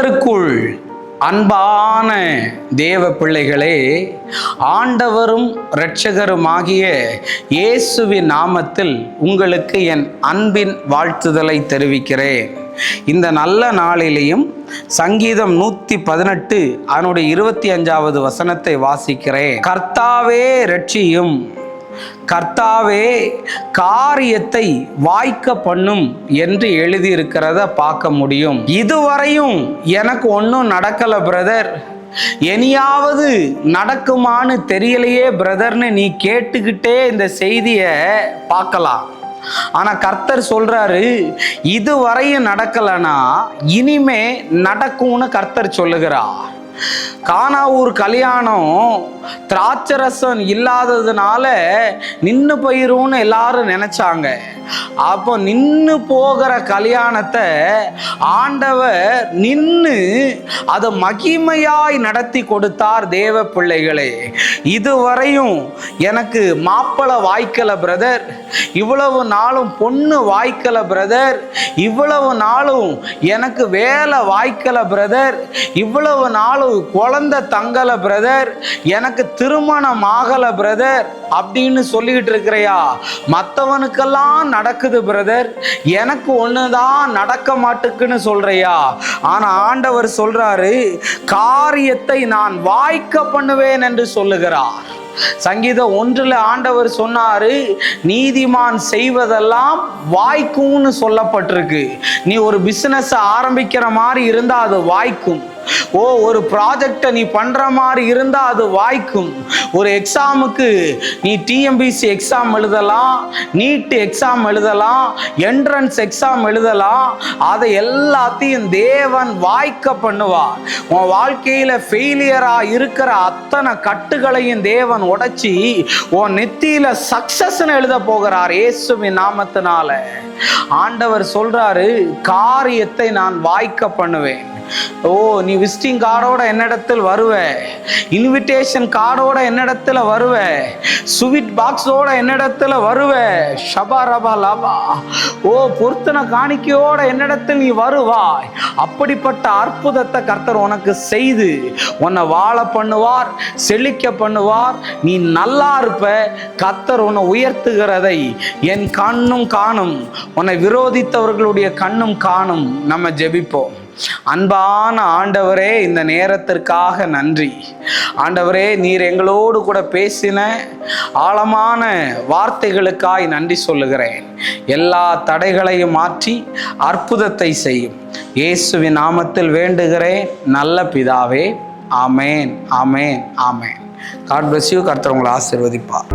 கர்த்தருக்குள் அன்பான தேவ பிள்ளைகளே, ஆண்டவரும் இரட்சகருமாகிய இயேசுவின் நாமத்தில் உங்களுக்கு என் அன்பின் வாழ்த்துதலை தெரிவிக்கிறேன். இந்த நல்ல நாளிலேயும் சங்கீதம் 118 அதனுடைய 25வது வசனத்தை வாசிக்கிறேன். கர்த்தாவே இரட்சியும், கர்த்தாவே காரியத்தை வாய்க்க பண்ணும் என்று எழுதியிருக்கிறத பார்க்க முடியும். இதுவரையும் எனக்கு ஒன்றும் நடக்கல பிரதர், இனியாவது நடக்குமான்னு தெரியலையே பிரதர்னு நீ கேட்டுக்கிட்டே இந்த செய்தியை பார்க்கலாம். ஆனா கர்த்தர் சொல்றாரு, இதுவரையும் நடக்கலனா இனிமே நடக்கும்னு கர்த்தர் சொல்லுகிறார். கானாவூர் கல்யாணம் திராட்சரசம் இல்லாததுனால நின்று போயிரும்னு எல்லாரும் நினைச்சாங்க. அப்போ நின்று போகிற கல்யாணத்தை ஆண்டவர் நின்று அதை மகிமையாய் நடத்தி கொடுத்தார். தேவ பிள்ளைகளே, இதுவரையும் எனக்கு மாப்பிள்ளை வாய்க்கல பிரதர், இவ்வளவு நாளும் பொண்ணு வாய்க்கல பிரதர், இவ்வளவு நாளும் எனக்கு வேலை வாய்க்கல பிரதர், இவ்வளவு நாளும் குழந்தை தங்கல பிரதர், எனக்கு திருமணம் ஆகல பிரதர் அப்படின்னு சொல்லிக்கிட்டு இருக்கிறையா? மற்றவனுக்கெல்லாம் நடக்குது பிரதர், எனக்கு ஒண்ணுதான் நடக்க மாட்டுக்குன்னு சொல்றியா? ஆனா ஆண்டவர் சொல்றாரு, காரியத்தை நான் வாய்க்க பண்ணுவேன் என்று சொல்லுகிறார். சங்கீதம் 1 ஆண்டவர் சொன்னாரு, நீதிமான் செய்வதெல்லாம் வாய்க்கும்னு சொல்லப்பட்டிருக்கு. நீ ஒரு பிசினஸ் ஆரம்பிக்கிற மாதிரி இருந்தா அது வாய்க்கும். ஒரு ப்ராஜெக்டை நீ பண்ற மாதிரி இருந்தா அது வாய்க்கும். ஒரு எக்ஸாமுக்கு நீ டிஎம்பிசி எக்ஸாம் எழுதலாம், நீட் எக்ஸாம் எழுதலாம், என்ட்ரன்ஸ் எக்ஸாம் எழுதலாம். அதை எல்லாத்தையும் தேவன் வாய்க்க பண்ணுவார். உன் வாழ்க்கையில ஃபெயிலியரா இருக்கிற அத்தனை கட்டுகளையும் தேவன் உடைச்சி உன் நெத்தியில சக்சஸ்ன்னு எழுத போகிறார் இயேசுவின் நாமத்தினால. ஆண்டவர் சொல்றாரு, காரியத்தை நான் வாய்க்க பண்ணுவேன். நீ விசிட்டிங் கார்டோட என்னிடத்தில் வருவ, இன்விடேஷன் கார்டோட என்னிடத்துல வருவ, ஸ்வீட் பாக்ஸோட என்னிடத்துல வருவ, ஷபா ரபா லபா, பொருத்தன காணிக்கையோட என்னிடத்தில் நீ வருவாய். அப்படிப்பட்ட அற்புதத்தை கர்த்தர் உனக்கு செய்து உன்னை வாழ பண்ணுவார், செழிக்க பண்ணுவார். நீ நல்லா இருப்ப. கர்த்தர் உன்னை உயர்த்துகிறதை என் கண்ணும் காணும், உன்னை விரோதித்தவர்களுடைய கண்ணும் காணும். நம்ம ஜெபிப்போம். அன்பான ஆண்டவரே, இந்த நேரத்திற்காக நன்றி. ஆண்டவரே, நீர் எங்களோடு கூட பேசின ஆழமான வார்த்தைகளுக்காய் நன்றி சொல்லுகிறேன். எல்லா தடைகளையும் மாற்றி அற்புதத்தை செய்யும் இயேசுவின் நாமத்தில் வேண்டுகிறேன் நல்ல பிதாவே. ஆமேன், ஆமேன், ஆமேன். God bless you. கர்த்தர் உங்களை ஆசீர்வதிப்பார்.